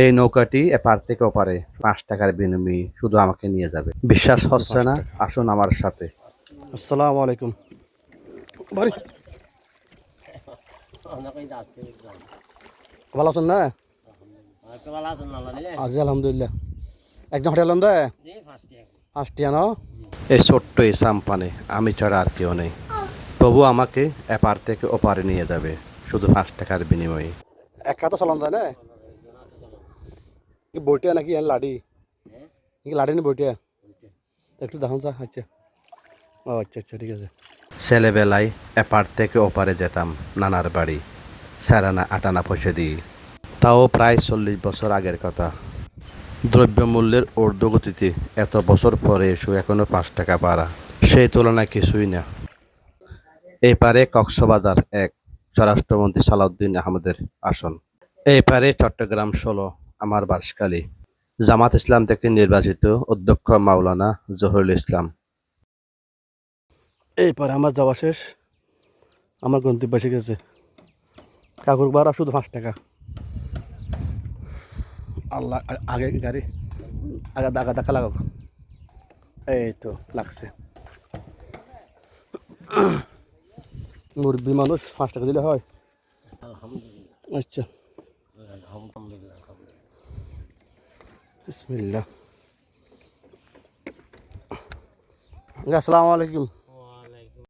এই নৌকাটি এপার থেকে ওপারে 5 টাকার বিনিময়ে শুধু আমাকে নিয়ে যাবে। বিশ্বাস হচ্ছে না? আসুন আমার সাথে। আসসালামু আলাইকুম। বাড়ি ভালো আছেন না? আজি আলহামদুলিল্লাহ। একজন হোটেল দে 5 টিয়া ন? এই ছোট্ট এই সাম্পানে আমি ছাড়া আর কেউ নেই, তবু আমাকে এপার থেকে ওপারে নিয়ে যাবে শুধু 5 টাকার বিনিময়ে। একা তো চালান যায় না? বইটিয়া নাকি লাডি? লাডি নি বইটিয়া? একটু দেখান যা। আচ্ছা, ও আচ্ছা আচ্ছা, ঠিক আছে। ছেলেবেলায় এপার থেকে ওপারে যেতাম নানার বাড়ি, সারানা আটানা পয়সা দিয়ে। তাও প্রায় 40 বছর আগের কথা। দ্রব্যমূল্যের ঊর্ধ্বগতিতে এত বছর পরে এসো এখনো 5 টাকা বাড়া, সেই তুলনায় কিছুই না। এই পারে কক্সবাজার 1, স্বরাষ্ট্রমন্ত্রী সালাউদ্দিন আহমেদের আসন। এই পারে চট্টগ্রাম 16, আমার বাসকালী, জামাত ইসলাম থেকে নির্বাচিত অধ্যক্ষ মাওলানা জহুরুল ইসলাম। এইপরে আমার যাওয়া শেষ, আমার গন্তব্য এসে গেছে। কাকুর ভাড়া শুধু 5 টাকা। আল্লাহ, আগে গাড়ি আগে দাগা ধাক্কা লাগাক। এই তো লাগছে। মুরব্বী মানুষ 5 টাকা দিলে হয়? আচ্ছা, বিসমিল্লাহ। আসসালামু আলাইকুম।